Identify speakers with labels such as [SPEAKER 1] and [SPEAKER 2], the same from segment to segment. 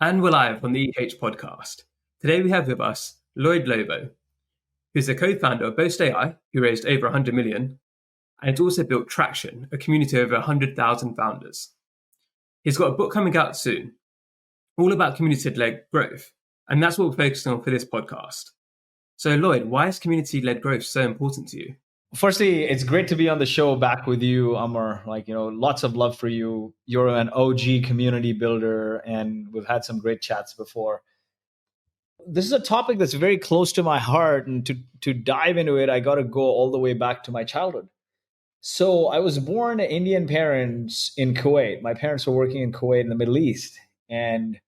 [SPEAKER 1] And we're live on the EH podcast. Today we have with us Lloyed Lobo, who's the co-founder of Boast.AI, who raised over 100 million, and it's also built Traction, a community of over 100,000 founders. He's got a book coming out soon, all about community-led growth, and that's what we're focusing on for this podcast. So Lloyd, why is community-led growth so important to you?
[SPEAKER 2] Firstly, it's great to be on the show back with you, Amar. Lots of love for you. You're an OG community builder, and we've had some great chats before. This is a topic that's very close to my heart, and to dive into it, I got to go all the way back to my childhood. So I was born to Indian parents in Kuwait. My parents were working in Kuwait in the Middle East, and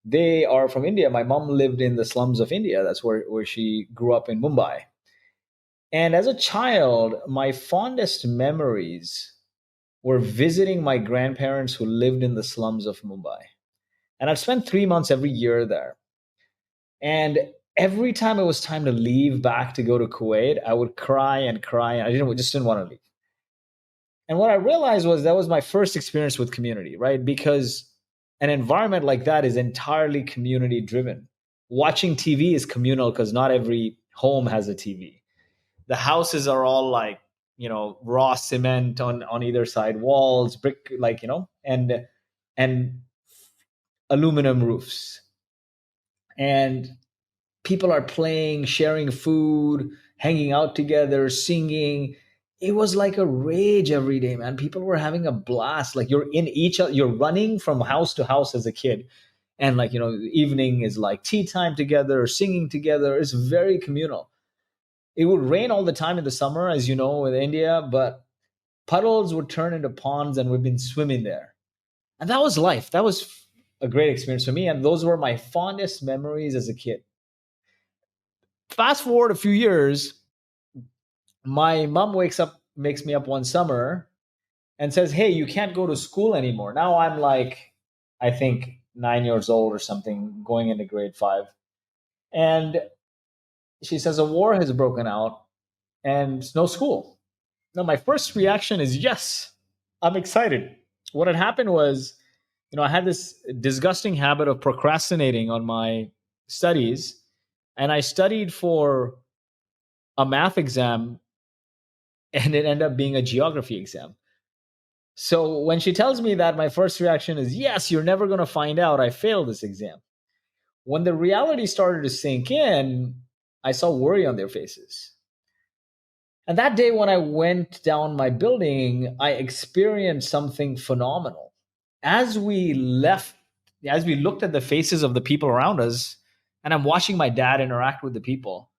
[SPEAKER 2] they are from India. My mom lived in the slums of India. That's where she grew up in Mumbai. And as a child, my fondest memories were visiting my grandparents who lived in the slums of Mumbai. And I'd spent 3 months every year there. And every time it was time to leave back to go to Kuwait, I would cry and cry. And just didn't want to leave. And what I realized was that was my first experience with community, right? Because an environment like that is entirely community driven. Watching TV is communal because not every home has a TV. The houses are all like, raw cement on either side, walls, brick, and aluminum roofs. And people are playing, sharing food, hanging out together, singing. It was like a rage every day, man. People were having a blast. Like you're running from house to house as a kid. And evening is like tea time together, singing together. It's very communal. It would rain all the time in the summer, as you know, in India, but puddles would turn into ponds and we've been swimming there. And that was life. That was a great experience for me. And those were my fondest memories as a kid. Fast forward a few years, my mom makes me up one summer and says, "Hey, you can't go to school anymore." Now I'm like, I think 9 years old or something, going into grade 5. And she says, a war has broken out and no school. Now, my first reaction is, yes, I'm excited. What had happened was, I had this disgusting habit of procrastinating on my studies, and I studied for a math exam, and it ended up being a geography exam. So when she tells me that, my first reaction is, yes, you're never going to find out I failed this exam. When the reality started to sink in, I saw worry on their faces. And that day when I went down my building, I experienced something phenomenal. As we looked at the faces of the people around us, and I'm watching my dad interact with the people,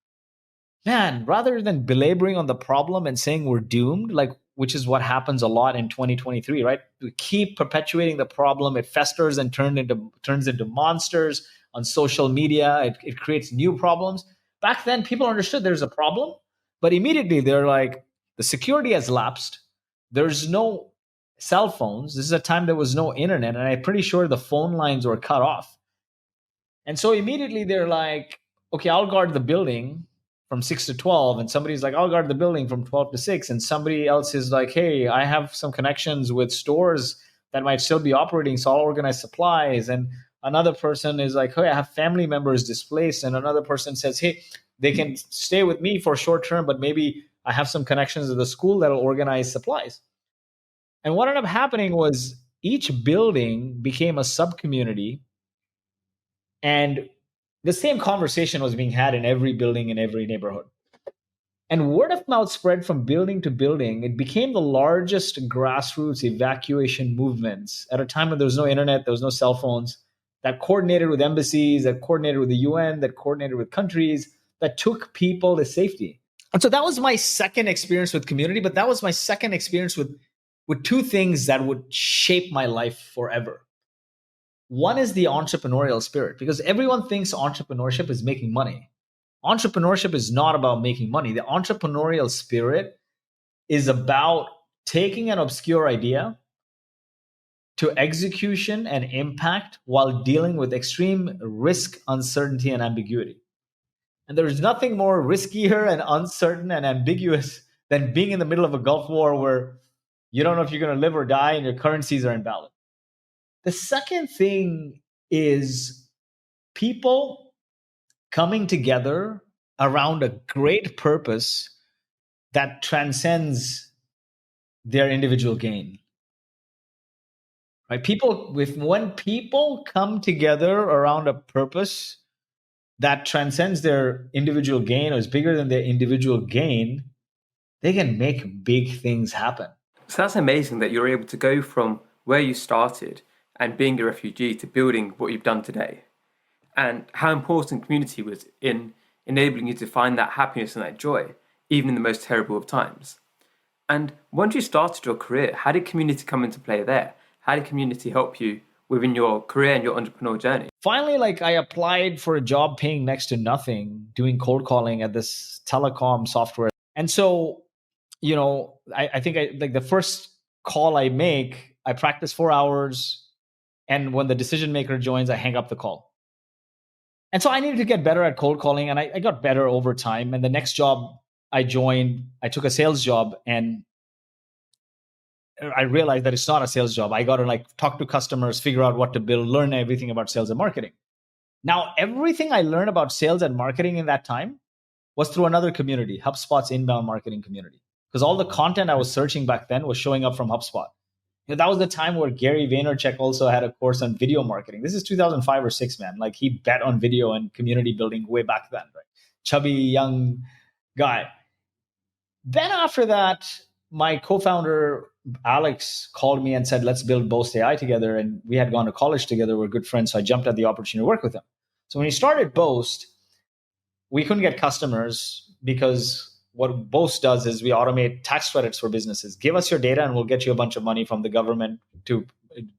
[SPEAKER 2] man, rather than belaboring on the problem and saying we're doomed, which is what happens a lot in 2023, right? We keep perpetuating the problem. It festers and turns into monsters on social media. It creates new problems. Back then, people understood there's a problem, but immediately they're like, the security has lapsed. There's no cell phones. This is a time there was no internet, and I'm pretty sure the phone lines were cut off. And so immediately they're like, okay, I'll guard the building from 6 to 12. And somebody's like, I'll guard the building from 12 to 6. And somebody else is like, hey, I have some connections with stores that might still be operating, so I'll organize supplies. And another person is like, hey, I have family members displaced. And another person says, hey, they can stay with me for short term, but maybe I have some connections at the school that'll organize supplies. And what ended up happening was each building became a sub-community, and the same conversation was being had in every building in every neighborhood. And word of mouth spread from building to building. It became the largest grassroots evacuation movements at a time when there was no internet, there was no cell phones, that coordinated with embassies, that coordinated with the UN, that coordinated with countries, that took people to safety. And so that was my second experience with community, but that was my second experience with two things that would shape my life forever. One is the entrepreneurial spirit, because everyone thinks entrepreneurship is making money. Entrepreneurship is not about making money. The entrepreneurial spirit is about taking an obscure idea to execution and impact while dealing with extreme risk, uncertainty, and ambiguity. And there is nothing more riskier and uncertain and ambiguous than being in the middle of a Gulf War where you don't know if you're going to live or die and your currencies are invalid. The second thing is people coming together around a great purpose that transcends their individual gain. Right? When people come together around a purpose that transcends their individual gain or is bigger than their individual gain, they can make big things happen.
[SPEAKER 1] So that's amazing that you're able to go from where you started and being a refugee to building what you've done today. And how important community was in enabling you to find that happiness and that joy, even in the most terrible of times. And once you started your career, how did community come into play there? How did community help you within your career and your entrepreneurial journey?
[SPEAKER 2] Finally, like I applied for a job paying next to nothing, doing cold calling at this telecom software. And so, I think like the first call I make, I practice 4 hours. And when the decision maker joins, I hang up the call. And so I needed to get better at cold calling, and I got better over time. And the next job I joined, I took a sales job, and I realized that it's not a sales job. I got to like talk to customers, figure out what to build, learn everything about sales and marketing. Now, everything I learned about sales and marketing in that time was through another community, HubSpot's inbound marketing community. Because all the content I was searching back then was showing up from HubSpot. That was the time where Gary Vaynerchuk also had a course on video marketing. This is 2005 or 6, man. Like he bet on video and community building way back then, right? Chubby, young guy. Then after that, my co-founder, Alex, called me and said, let's build Boast.AI together. And we had gone to college together. We're good friends. So I jumped at the opportunity to work with him. So when he started Boast, we couldn't get customers because what Boast does is we automate tax credits for businesses. Give us your data and we'll get you a bunch of money from the government to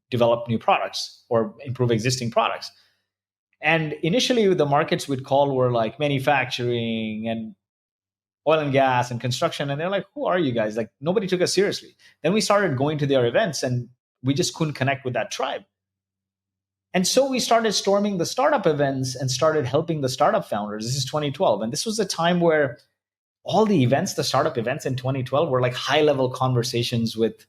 [SPEAKER 2] develop new products or improve existing products. And initially, the markets we'd call were like manufacturing and oil and gas and construction. And they're like, who are you guys? Like nobody took us seriously. Then we started going to their events and we just couldn't connect with that tribe. And so we started storming the startup events and started helping the startup founders. This is 2012. And this was a time where all the events, the startup events in 2012 were like high level conversations with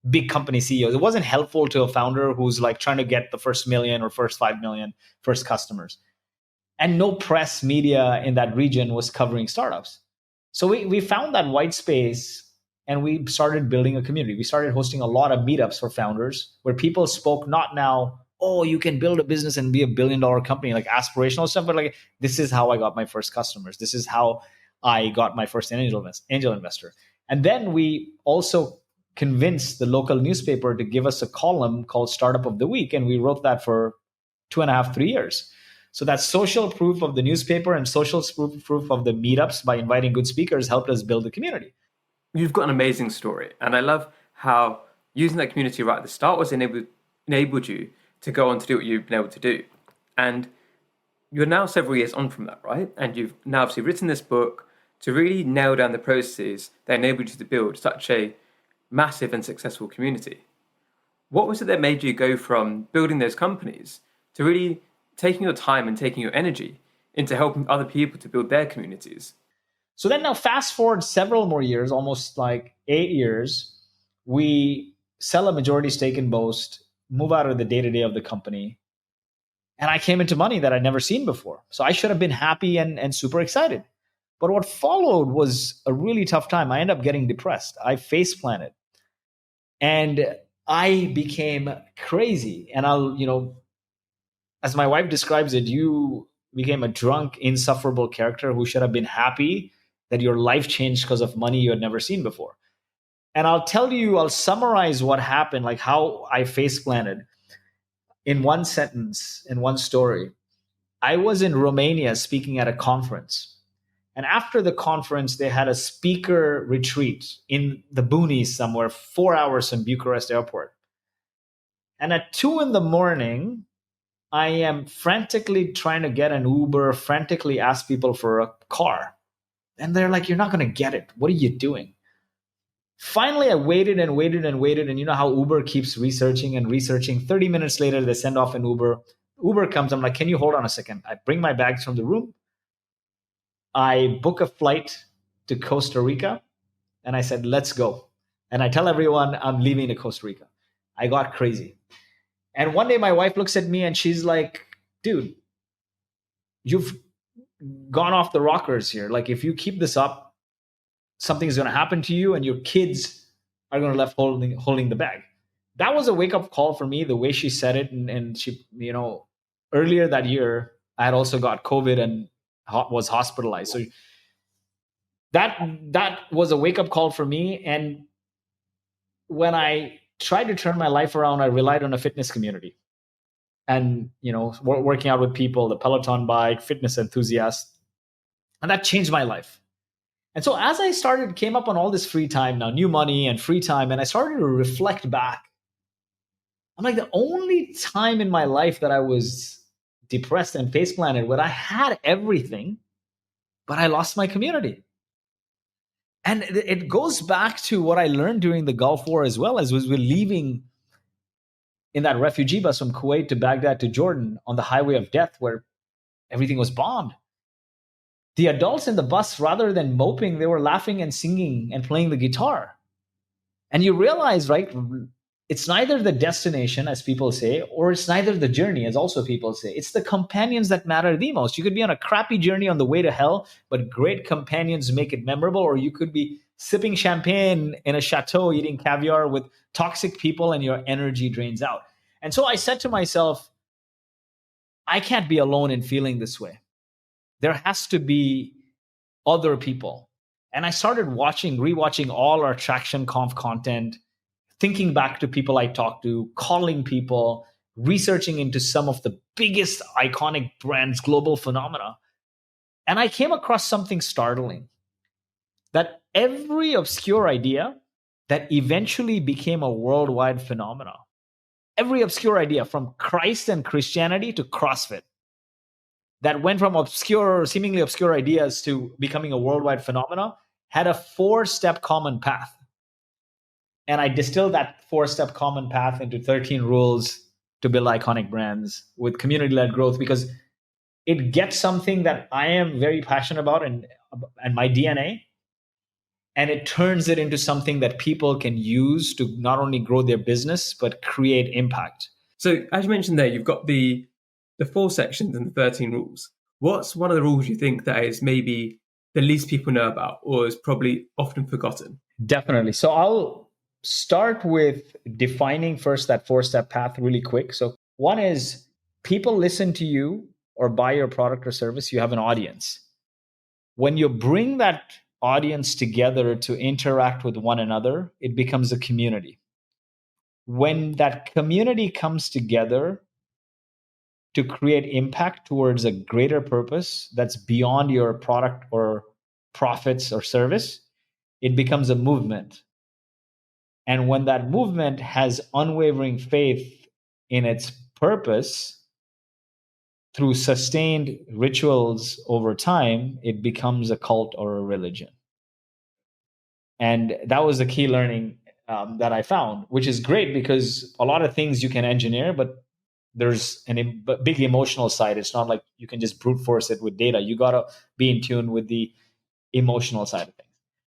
[SPEAKER 2] big company CEOs. It wasn't helpful to a founder who's like trying to get the first million or first 5 million first customers. And no press media in that region was covering startups. So we found that white space and we started building a community. We started hosting a lot of meetups for founders where people spoke not now, oh, you can build a business and be $1 billion company, like aspirational stuff, but like, this is how I got my first customers. This is how I got my first angel investor. And then we also convinced the local newspaper to give us a column called Startup of the Week. And we wrote that for 2.5, 3 years. So that social proof of the newspaper and social proof of the meetups by inviting good speakers helped us build the community.
[SPEAKER 1] You've got an amazing story. And I love how using that community right at the start was enabled you to go on to do what you've been able to do. And you're now several years on from that, right? And you've now obviously written this book to really nail down the processes that enabled you to build such a massive and successful community. What was it that made you go from building those companies to really taking your time and taking your energy into helping other people to build their communities?
[SPEAKER 2] So then now fast forward several more years, almost like 8 years, we sell a majority stake in Boast, move out of the day-to-day of the company. And I came into money that I'd never seen before. So I should have been happy and super excited. But what followed was a really tough time. I ended up getting depressed. I face planted. And I became crazy. And as my wife describes it, you became a drunk, insufferable character who should have been happy that your life changed because of money you had never seen before. And I'll summarize what happened, like how I face planted in one sentence, in one story. I was in Romania speaking at a conference. And after the conference, they had a speaker retreat in the boonies somewhere, 4 hours from Bucharest airport. And at 2 a.m, I am frantically trying to get an Uber, frantically ask people for a car. And they're like, you're not going to get it. What are you doing? Finally, I waited and waited and waited. And you know how Uber keeps researching and researching. 30 minutes later, they send off an Uber. Uber comes. I'm like, can you hold on a second? I bring my bags from the room. I book a flight to Costa Rica. And I said, let's go. And I tell everyone I'm leaving to Costa Rica. I got crazy. And one day my wife looks at me and she's like, dude, you've gone off the rockers here. Like, if you keep this up, something's going to happen to you and your kids are going to left holding the bag. That was a wake up call for me, the way she said it. And she, earlier that year, I had also got COVID and was hospitalized. So that was a wake up call for me. And when I tried to turn my life around, I relied on a fitness community and, working out with people, the Peloton bike, fitness enthusiasts. And that changed my life. And so as I came up on all this free time now, new money and free time, and I started to reflect back, I'm like, the only time in my life that I was depressed and face planted, where I had everything, but I lost my community. And it goes back to what I learned during the Gulf War as well, as we're leaving in that refugee bus from Kuwait to Baghdad to Jordan on the highway of death, where everything was bombed. The adults in the bus, rather than moping, they were laughing and singing and playing the guitar. And you realize, right, it's neither the destination, as people say, or it's neither the journey, as also people say. It's the companions that matter the most. You could be on a crappy journey on the way to hell, but great companions make it memorable. Or you could be sipping champagne in a chateau, eating caviar with toxic people, and your energy drains out. And so I said to myself, I can't be alone in feeling this way. There has to be other people. And I started rewatching all our Traction Conf content, thinking back to people I talked to, calling people, researching into some of the biggest iconic brands, global phenomena. And I came across something startling, that every obscure idea that eventually became a worldwide phenomenon, every obscure idea, from Christ and Christianity to CrossFit, that went from seemingly obscure ideas to becoming a worldwide phenomenon, had a 4-step common path. And I distilled that 4-step common path into 13 rules to build iconic brands with community-led growth, because it gets something that I am very passionate about and my DNA, and it turns it into something that people can use to not only grow their business, but create impact.
[SPEAKER 1] So as you mentioned there, you've got the 4 sections and the 13 rules. What's one of the rules you think that is maybe the least people know about, or is probably often forgotten?
[SPEAKER 2] Definitely. So I'll start with defining first that 4-step path really quick. So one is, people listen to you or buy your product or service, you have an audience. When you bring that audience together to interact with one another, it becomes a community. When that community comes together to create impact towards a greater purpose that's beyond your product or profits or service, it becomes a movement. And when that movement has unwavering faith in its purpose through sustained rituals over time, it becomes a cult or a religion. And that was the key learning that I found, which is great, because a lot of things you can engineer, but there's a big emotional side. It's not like you can just brute force it with data. You got to be in tune with the emotional side of things.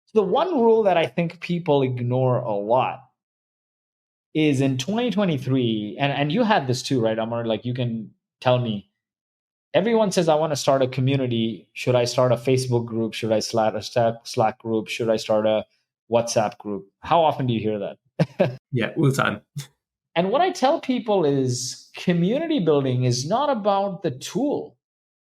[SPEAKER 2] So the one rule that I think people ignore a lot is, in 2023, and you had this too, right, Amar? Like, you can tell me, everyone says, I want to start a community. Should I start a Facebook group? Should I start a Slack group? Should I start a WhatsApp group? How often do you hear that?
[SPEAKER 1] Yeah, all the time.
[SPEAKER 2] And what I tell people is, community building is not about the tool.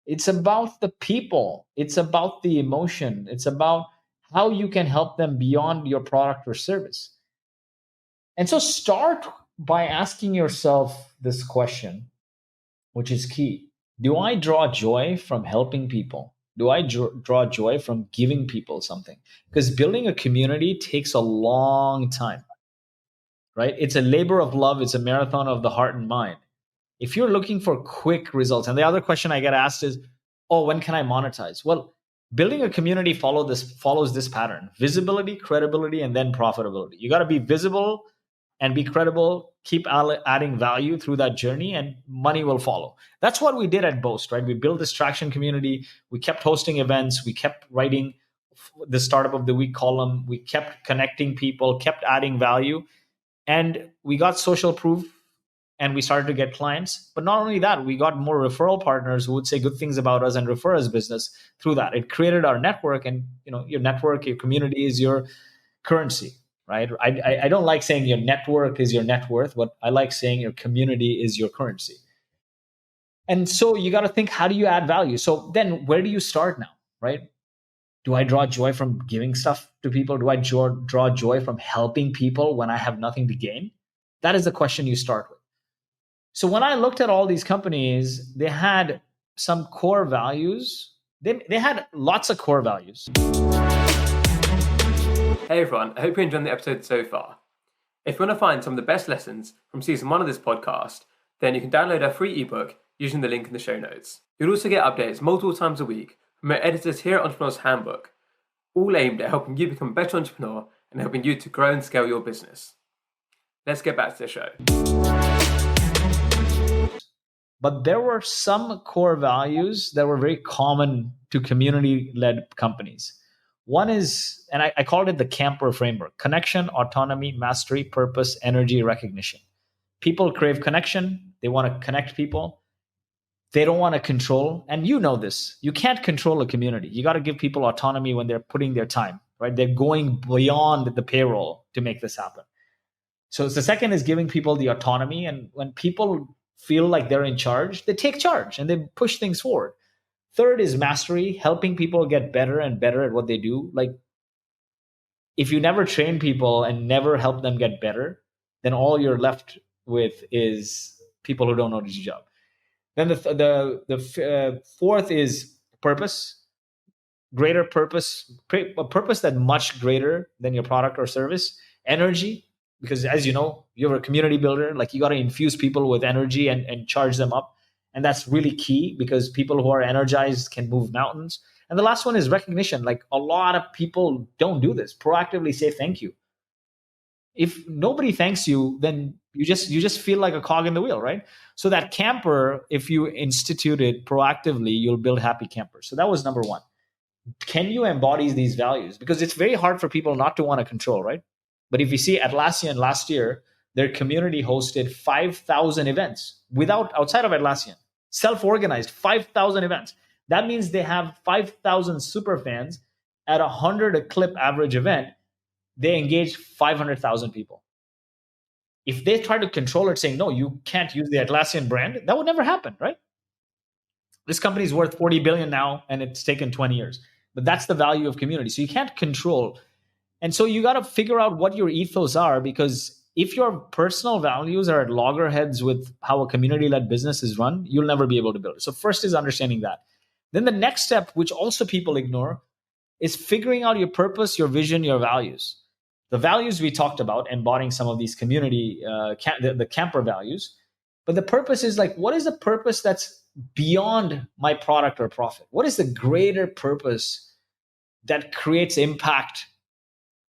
[SPEAKER 2] It's about the people. It's about the emotion. It's about how you can help them beyond your product or service. And so start by asking yourself this question, which is key. Do I draw joy from helping people? Do I draw joy from giving people something? Because building a community takes a long time, right? It's a labor of love. It's a marathon of the heart and mind. If you're looking for quick results, and the other question I get asked is, oh, when can I monetize? Well, building a community follows this pattern: visibility, credibility, and then profitability. You got to be visible and be credible, keep adding value through that journey, and money will follow. That's what we did at Boast, right? We built this traction community. We kept hosting events. We kept writing the Startup of the Week column. We kept connecting people, kept adding value, and we got social proof. and we started to get clients. But not only that, we got more referral partners who would say good things about us and refer us business through that. It created our network, and your network, your community is your currency, right? I don't like saying your network is your net worth, but I like saying your community is your currency. And so you got to think, how do you add value? So then where do you start now, right? Do I draw joy from giving stuff to people? Do I draw joy from helping people when I have nothing to gain? That is the question you start with. So when I looked at all these companies, they had some core values. They had lots of core values.
[SPEAKER 1] Hey everyone, I hope you're enjoying the episode so far. If you want to find some of the best lessons from season 1 of this podcast, then you can download our free ebook using the link in the show notes. You'll also get updates multiple times a week from our editors here at Entrepreneur's Handbook, all aimed at helping you become a better entrepreneur and helping you to grow and scale your business. Let's get back to the show.
[SPEAKER 2] But there were some core values that were very common to community-led companies. One is, and I called it the camper framework: connection, autonomy, mastery, purpose, energy, recognition. People crave connection. They want to connect people. They don't want to control. And you know this. You can't control a community. You got to give people autonomy when they're putting their time, right? They're going beyond the payroll to make this happen. So the second is giving people the autonomy. And when people feel like they're in charge, they take charge and they push things forward. Third is mastery, helping people get better and better at what they do. Like, if you never train people and never help them get better, then all you're left with is people who don't know the job. Then the fourth is purpose, greater purpose, a purpose that's much greater than your product or service. Energy, because as you know, you're a community builder. Like, you got to infuse people with energy and charge them up. And that's really key, because people who are energized can move mountains. And the last one is recognition. Like, a lot of people don't do this. Proactively say thank you. If nobody thanks you, then you just feel like a cog in the wheel, right? So that camper, if you institute it proactively, you'll build happy campers. So that was number one. Can you embody these values? Because it's very hard for people not to want to control, right? But if you see Atlassian last year, their community hosted 5,000 events outside of Atlassian. Self-organized 5,000 events. That means they have 5,000 super fans at 100 a clip average event. They engage 500,000 people. If they try to control it, saying, no, you can't use the Atlassian brand, that would never happen, right? This company is worth 40 billion now, and it's taken 20 years. But that's the value of community. So you can't control. And so you got to figure out what your ethos are, because if your personal values are at loggerheads with how a community-led business is run, you'll never be able to build it. So first is understanding that. Then the next step, which also people ignore, is figuring out your purpose, your vision, your values. The values we talked about, embodying some of these community, the camper values. But the purpose is like, what is the purpose that's beyond my product or profit? What is the greater purpose that creates impact?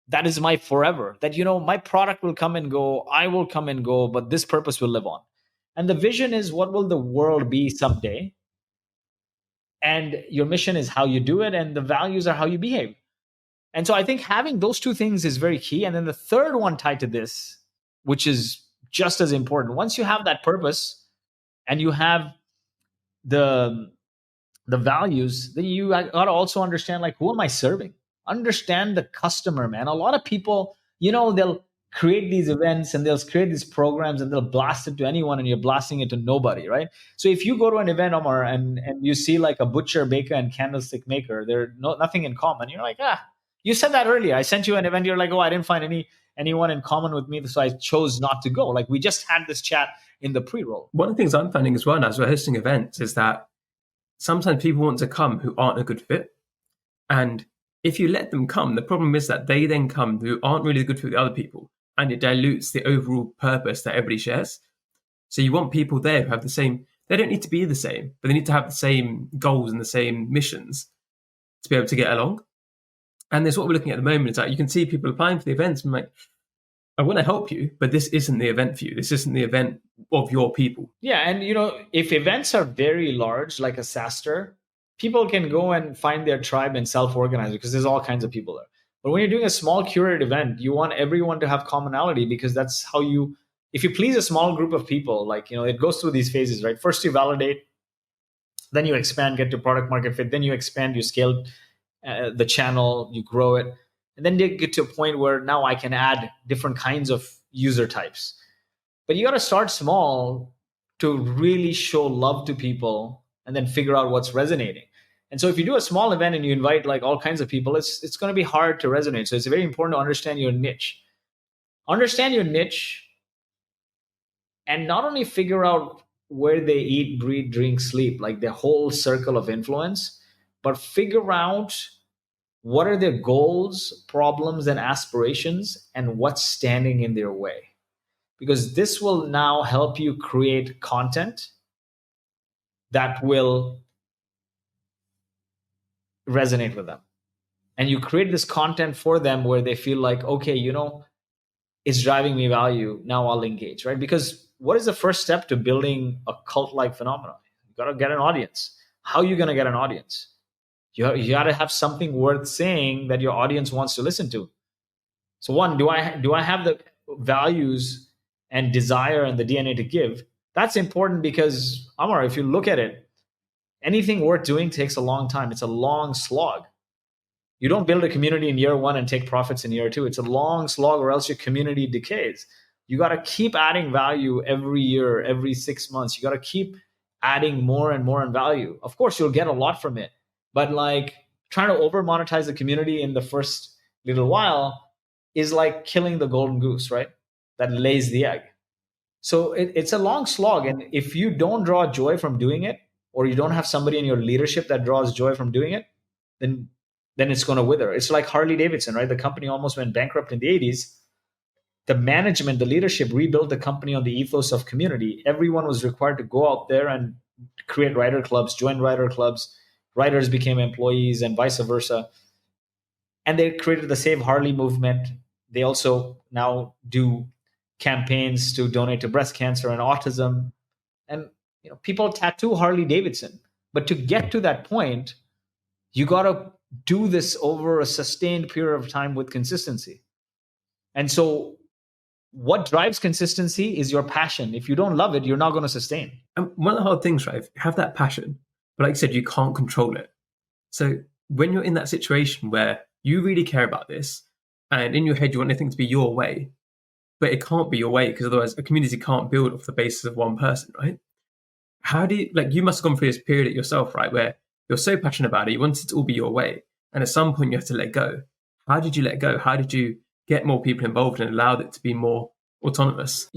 [SPEAKER 2] That is my forever. That, my product will come and go, I will come and go, but this purpose will live on. And the vision is, what will the world be someday? And your mission is how you do it, and the values are how you behave. And so I think having those two things is very key. And then the third one tied to this, which is just as important, once you have that purpose and you have the values, then you got to also understand, like, who am I serving? Understand the customer, man. A lot of people, they'll create these events and they'll create these programs and they'll blast it to anyone, and you're blasting it to nobody, right? So if you go to an event, Omar, and you see like a butcher, baker, and candlestick maker, they're nothing in common. You're like, you said that earlier. I sent you an event. You're like, oh, I didn't find anyone in common with me, so I chose not to go. Like, we just had this chat in the pre-roll.
[SPEAKER 1] One of the things I'm finding as well as we're hosting events is that sometimes people want to come who aren't a good fit. And if you let them come, the problem is that they then come who aren't really good fit with the other people, and it dilutes the overall purpose that everybody shares. So you want people there who have the same, they don't need to be the same, but they need to have the same goals and the same missions to be able to get along. And that's what we're looking at the moment, is that you can see people applying for the events and like, I want to help you, but this isn't the event for you. This isn't the event of your people.
[SPEAKER 2] Yeah. And, if events are very large, like a SaaSter, people can go and find their tribe and self-organize, because there's all kinds of people there. But when you're doing a small curated event, you want everyone to have commonality, because that's how you if you please a small group of people, like, it goes through these phases, right? First you validate, then you expand, get to product market fit, then you expand, you scale the channel, you grow it, and then you get to a point where now I can add different kinds of user types. But you got to start small to really show love to people and then figure out what's resonating. And so if you do a small event and you invite like all kinds of people, it's going to be hard to resonate. So it's very important to understand your niche. Understand your niche, and not only figure out where they eat, breathe, drink, sleep, like the whole circle of influence, but figure out what are their goals, problems, and aspirations, and what's standing in their way. Because this will now help you create content that will resonate with them. And you create this content for them where they feel like, okay, it's driving me value. Now I'll engage, right? Because what is the first step to building a cult-like phenomenon? You got to get an audience. How are you going to get an audience? You got to have something worth saying that your audience wants to listen to. So one, do I have the values and desire and the DNA to give? That's important because, Amar, if you look at it, anything worth doing takes a long time. It's a long slog. You don't build a community in year one and take profits in year two. It's a long slog, or else your community decays. You got to keep adding value every year, every 6 months. You got to keep adding more and more in value. Of course, you'll get a lot from it, but like trying to over monetize the community in the first little while is like killing the golden goose, right? That lays the egg. So it's a long slog. And if you don't draw joy from doing it, or you don't have somebody in your leadership that draws joy from doing it, then it's going to wither. It's like Harley Davidson, right? The company almost went bankrupt in the 80s. The management, the leadership rebuilt the company on the ethos of community. Everyone was required to go out there and create writer clubs, join writer clubs. Writers became employees and vice versa. And they created the Save Harley movement. They also now do campaigns to donate to breast cancer and autism. And people tattoo Harley Davidson. But to get to that point, you got to do this over a sustained period of time with consistency. And so what drives consistency is your passion. If you don't love it, you're not going to sustain.
[SPEAKER 1] And one of the hard things, right? You have that passion, but like you said, you can't control it. So when you're in that situation where you really care about this, and in your head you want everything to be your way, but it can't be your way because otherwise a community can't build off the basis of one person, right? How do you, you must have gone through this period yourself, right? Where you're so passionate about it, you want it to all be your way. And at some point you have to let go. How did you let go? How did you get more people involved and allow it to be more autonomous?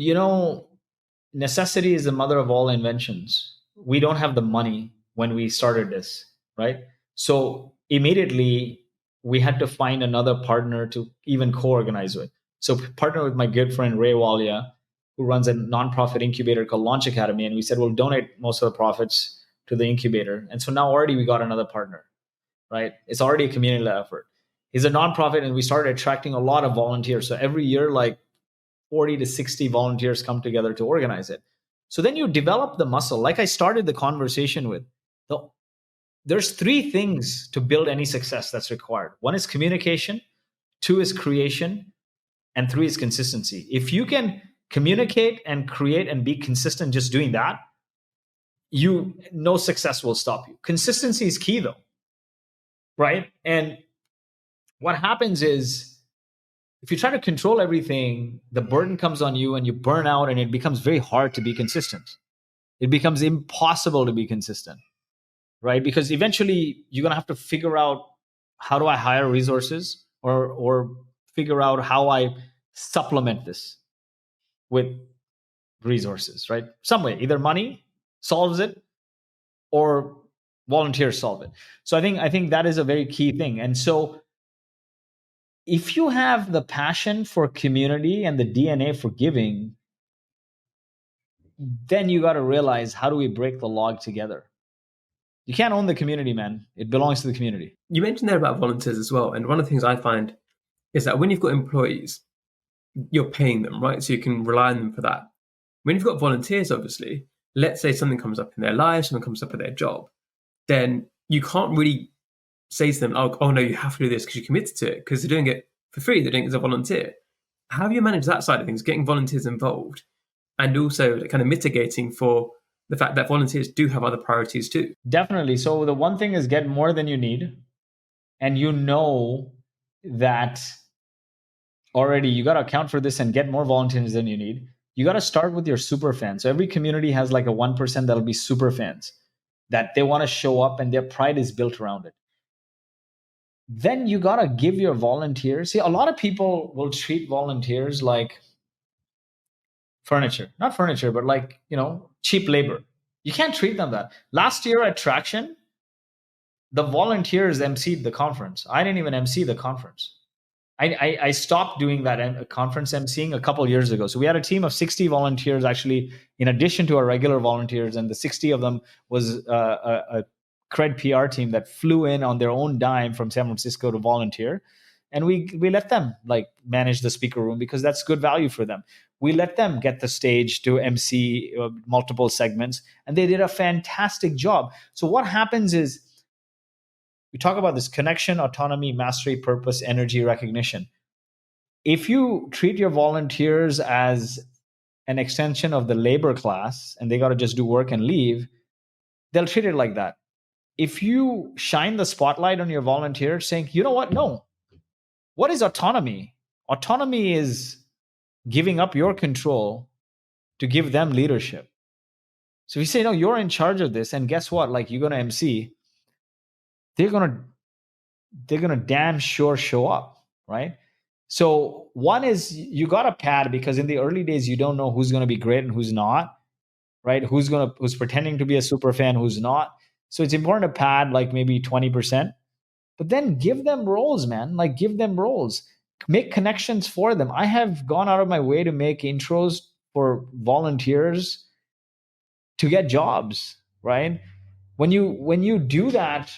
[SPEAKER 2] Necessity is the mother of all inventions. We don't have the money when we started this, right? So immediately we had to find another partner to even co-organize with. So partner with my good friend Ray Walia, who runs a nonprofit incubator called Launch Academy. And we said, we'll donate most of the profits to the incubator. And so now already we got another partner, right? It's already a community effort. It's a nonprofit, and we started attracting a lot of volunteers. So every year, like 40 to 60 volunteers come together to organize it. So then you develop the muscle. Like I started the conversation with, there's 3 things to build any success that's required. 1 is communication, 2 is creation, and 3 is consistency. If you can communicate and create and be consistent just doing that, no success will stop you. Consistency is key though, right? And what happens is, if you try to control everything, the burden comes on you and you burn out, and it becomes very hard to be consistent. It becomes impossible to be consistent, right? Because eventually you're going to have to figure out, how do I hire resources, or figure out how I supplement this with resources, right? Some way, either money solves it or volunteers solve it. So I think that is a very key thing. And so if you have the passion for community and the DNA for giving, then you got to realize, how do we break the log together? You can't own the community, man. It belongs to the community.
[SPEAKER 1] You mentioned there about volunteers as well. And one of the things I find is that when you've got employees, you're paying them, right? So you can rely on them for that. When you've got volunteers, obviously, let's say something comes up in their life, something comes up with their job, then you can't really say to them, oh no, you have to do this because you're committed to it, because they're doing it for free. They're doing it as a volunteer. How have you managed that side of things, getting volunteers involved, and also kind of mitigating for the fact that volunteers do have other priorities too.
[SPEAKER 2] Definitely. So the one thing is get more than you need, and you know that already. You got to account for this and get more volunteers than you need. You got to start with your super fans. So every community has like a 1% that'll be super fans, that they want to show up and their pride is built around it. Then you got to give your volunteers. See, a lot of people will treat volunteers like furniture, not furniture, but like, cheap labor. You can't treat them that. Last year at Traction, the volunteers emceed the conference. I didn't even MC the conference. I stopped doing that conference emceeing a couple years ago. So we had a team of 60 volunteers, actually, in addition to our regular volunteers, and the 60 of them was a Cred PR team that flew in on their own dime from San Francisco to volunteer, and we let them like manage the speaker room because that's good value for them. We let them get the stage to MC multiple segments, and they did a fantastic job. So what happens is, we talk about this connection, autonomy, mastery, purpose, energy, recognition. If you treat your volunteers as an extension of the labor class and they got to just do work and leave, they'll treat it like that. If you shine the spotlight on your volunteers saying, you know what? No. What is autonomy? Autonomy is giving up your control to give them leadership. So if you say, no, you're in charge of this, and guess what? Like, you're going to MC, they're going to damn sure show up, right? So one is, you got to pad, because in the early days, you don't know who's going to be great and who's not, right? Who's pretending to be a super fan, who's not. So it's important to pad like maybe 20%, but then give them roles, man. Like, give them roles, make connections for them. I have gone out of my way to make intros for volunteers to get jobs, right? When you do that,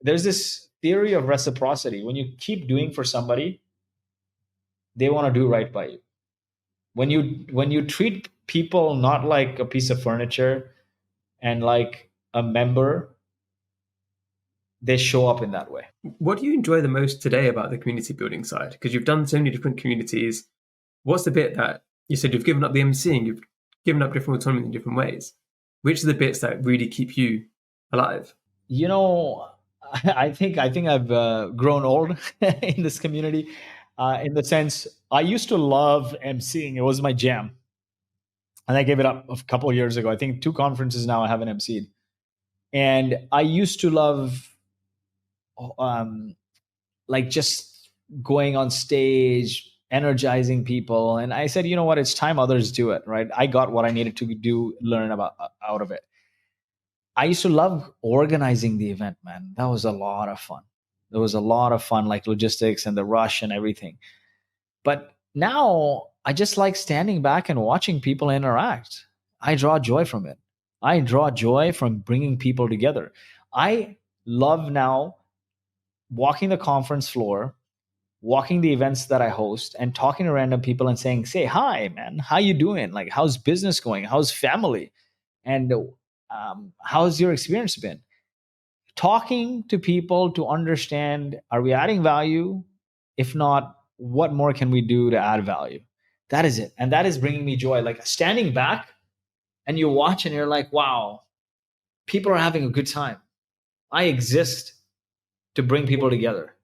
[SPEAKER 2] there's this theory of reciprocity. When you keep doing for somebody, they want to do right by you. When you treat people not like a piece of furniture and like a member, they show up in that way.
[SPEAKER 1] What do you enjoy the most today about the community building side? Because you've done so many different communities. What's the bit that you said you've given up the emceeing, you've given up different autonomy in different ways? Which are the bits that really keep you alive?
[SPEAKER 2] I think I've grown old in this community, in the sense, I used to love emceeing. It was my jam, and I gave it up a couple of years ago. I think 2 conferences now I haven't emceed, and I used to love, like, just going on stage, energizing people. And I said, you know what? It's time others do it, right? I got what I needed to do, learn about out of it. I used to love organizing the event, man. That was a lot of fun. There was a lot of fun, like logistics and the rush and everything. But now I just like standing back and watching people interact. I draw joy from it. I draw joy from bringing people together. I love now walking the conference floor, walking the events that I host, and talking to random people and saying, say, hi, man, how you doing? Like, how's business going? How's family? And how's your experience been? Talking to people to understand, are we adding value? If not, what more can we do to add value? That is it. And that is bringing me joy. Like, standing back and you watch and you're like, wow, people are having a good time. I exist to bring people together.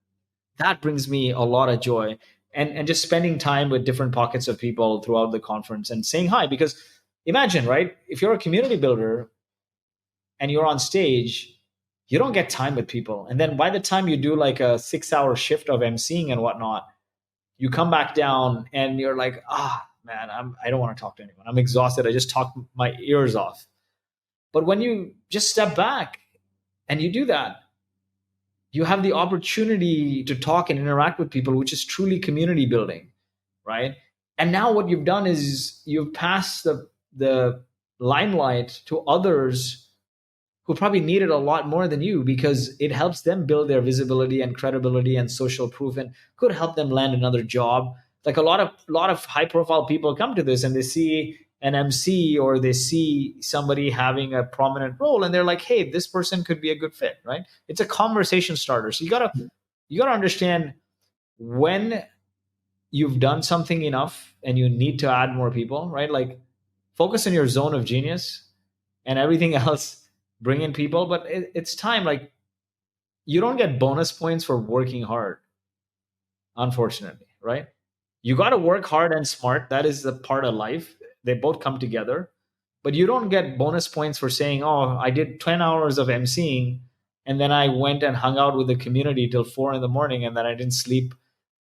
[SPEAKER 2] That brings me a lot of joy. And just spending time with different pockets of people throughout the conference and saying hi. Because imagine, right? If you're a community builder and you're on stage, you don't get time with people. And then by the time you do like a 6-hour shift of emceeing and whatnot, you come back down and you're like, man, I don't want to talk to anyone. I'm exhausted. I just talked my ears off. But when you just step back and you do that, you have the opportunity to talk and interact with people, which is truly community building, right? And now what you've done is you've passed the limelight to others who probably need it a lot more than you, because it helps them build their visibility and credibility and social proof, and could help them land another job. Like, a lot of high profile people come to this and they see an MC or they see somebody having a prominent role and they're like, hey, this person could be a good fit, right? It's a conversation starter. So you gotta understand when you've done something enough and you need to add more people, right? Like focus on your zone of genius and everything else, bring in people. But it's time. Like you don't get bonus points for working hard, unfortunately, right? You got to work hard and smart. That is a part of life. They both come together. But you don't get bonus points for saying, oh, I did 10 hours of emceeing and then I went and hung out with the community till 4 in the morning and then I didn't sleep.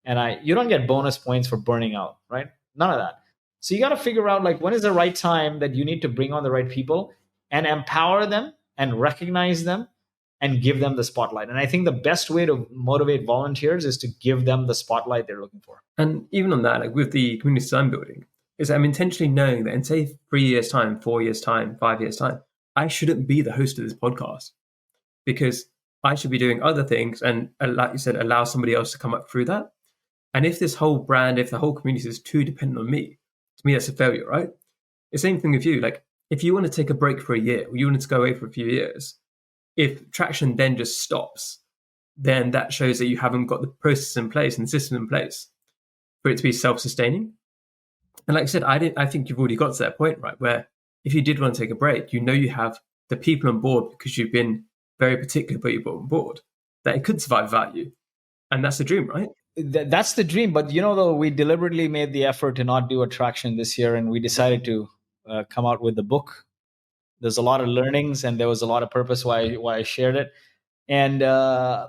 [SPEAKER 2] And you don't get bonus points for burning out, right? None of that. So you got to figure out like when is the right time that you need to bring on the right people and empower them and recognize them and give them the spotlight. And I think the best way to motivate volunteers is to give them the spotlight they're looking for.
[SPEAKER 1] And even on that, like with the communities I'm building, is I'm intentionally knowing that in say 3 years' time, 4 years' time, 5 years' time, I shouldn't be the host of this podcast because I should be doing other things and, like you said, allow somebody else to come up through that. And if this whole brand, if the whole community is too dependent on me, to me, that's a failure, right? The same thing with you. Like if you want to take a break for a year or you want to go away for a few years, if traction then just stops, then that shows that you haven't got the process in place and the system in place for it to be self-sustaining. And like I said, I think you've already got to that point, right? Where if you did want to take a break, you have the people on board because you've been very particular about you brought on board, that it could survive without you. And that's the dream, right?
[SPEAKER 2] That's the dream. But though we deliberately made the effort to not do Attraction this year, and we decided to come out with the book. There's a lot of learnings, and there was a lot of purpose why I shared it. And I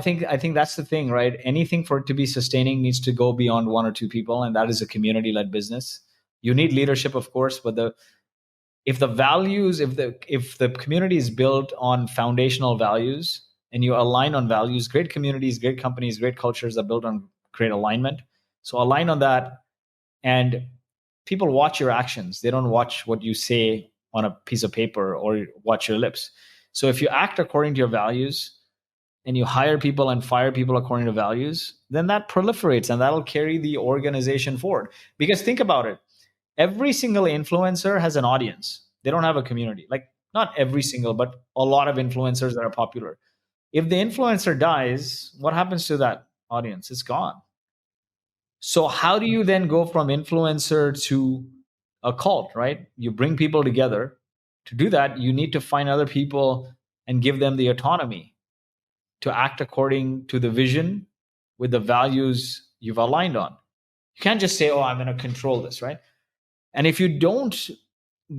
[SPEAKER 2] think that's the thing, right? Anything for it to be sustaining needs to go beyond one or two people, and that is a community-led business. You need leadership, of course, but if the community is built on foundational values and you align on values, great communities, great companies, great cultures are built on great alignment. So align on that, and people watch your actions. They don't watch what you say on a piece of paper or watch your lips. So if you act according to your values and you hire people and fire people according to values, then that proliferates and that'll carry the organization forward. Because think about it. Every single influencer has an audience. They don't have a community. Like not every single, but a lot of influencers that are popular. If the influencer dies, what happens to that audience? It's gone. So how do you then go from influencer to a cult, right? You bring people together. To do that, you need to find other people and give them the autonomy to act according to the vision with the values you've aligned on. You can't just say, oh, I'm going to control this, right? And if you don't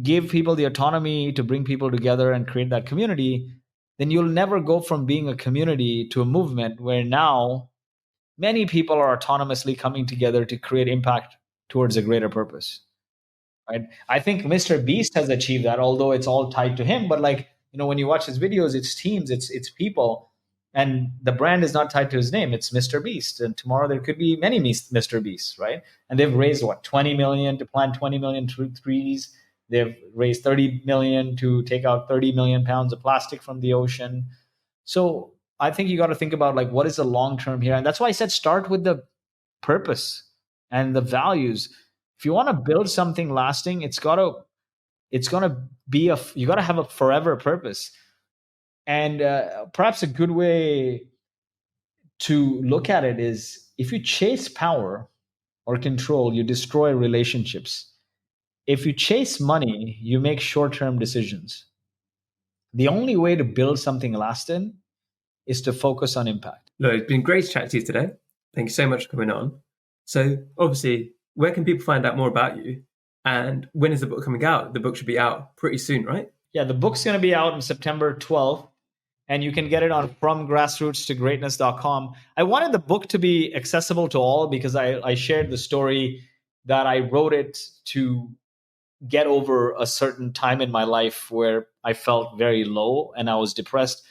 [SPEAKER 2] give people the autonomy to bring people together and create that community, then you'll never go from being a community to a movement where now many people are autonomously coming together to create impact towards a greater purpose. Right? I think Mr. Beast has achieved that, although it's all tied to him. But when you watch his videos, it's teams, it's people, and the brand is not tied to his name. It's Mr. Beast, and tomorrow there could be many Mr. Beasts, right? And they've raised 20 million to plant 20 million trees. They've raised 30 million to take out 30 million pounds of plastic from the ocean. So I think you got to think about what is the long term here, and that's why I said start with the purpose and the values. If you want to build something lasting, it's gonna be you got to have a forever purpose. And perhaps a good way to look at it is if you chase power or control, you destroy relationships. If you chase money, you make short-term decisions. The only way to build something lasting is to focus on impact.
[SPEAKER 1] Look, it's been great to chat to you today. Thank you so much for coming on. So obviously, where can people find out more about you? And when is the book coming out? The book should be out pretty soon, right?
[SPEAKER 2] Yeah, the book's going to be out on September 12th, and you can get it on FromGrassrootsToGreatness.com. I wanted the book to be accessible to all because I shared the story that I wrote it to get over a certain time in my life where I felt very low and I was depressed.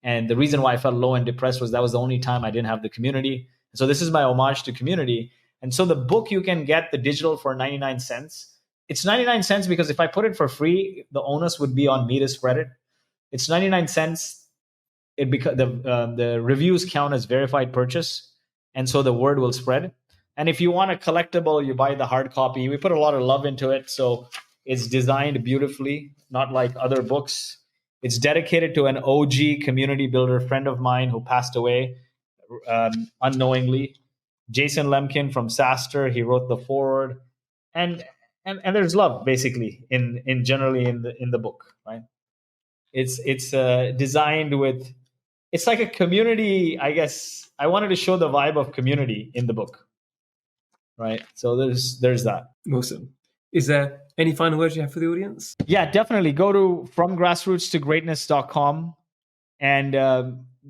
[SPEAKER 2] And the reason why I felt low and depressed was that was the only time I didn't have the community. So this is my homage to community. And so the book, you can get the digital for 99 cents. It's 99 cents because if I put it for free, the onus would be on me to spread it. It's 99 cents. The reviews count as verified purchase. And so the word will spread. And if you want a collectible, you buy the hard copy. We put a lot of love into it. So it's designed beautifully, not like other books. It's dedicated to an OG community builder friend of mine who passed away unknowingly. Jason Lemkin from SaaStr, he wrote the foreword, and there's love basically in generally in the book, right? It's designed with, it's like a community. I guess I wanted to show the vibe of community in the book, right? So there's that.
[SPEAKER 1] Awesome. Is there any final words you have for the audience?
[SPEAKER 2] Yeah, definitely go to fromgrassrootstogreatness.com and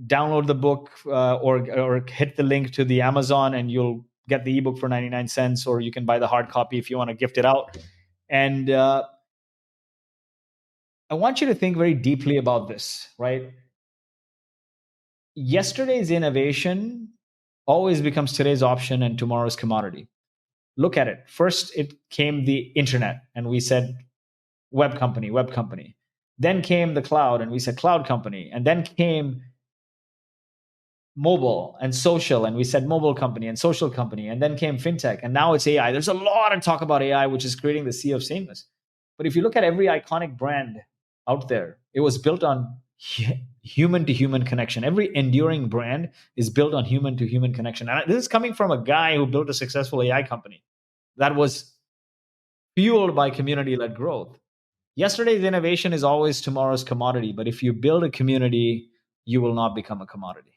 [SPEAKER 2] download the book, or hit the link to the Amazon, and you'll get the ebook for 99 cents, or you can buy the hard copy if you want to gift it out. And I want you to think very deeply about this, right? Yesterday's innovation always becomes today's option and tomorrow's commodity. Look at it. First, it came the internet, and we said web company, web company. Then came the cloud, and we said cloud company. And then came mobile and social, and we said mobile company and social company. And then came fintech, and now it's AI. There's a lot of talk about AI, which is creating the sea of sameness. But if you look at every iconic brand out there, it was built on human to human connection. Every enduring brand is built on human to human connection. And this is coming from a guy who built a successful AI company that was fueled by community led growth. Yesterday's innovation is always tomorrow's commodity. But if you build a community, you will not become a commodity.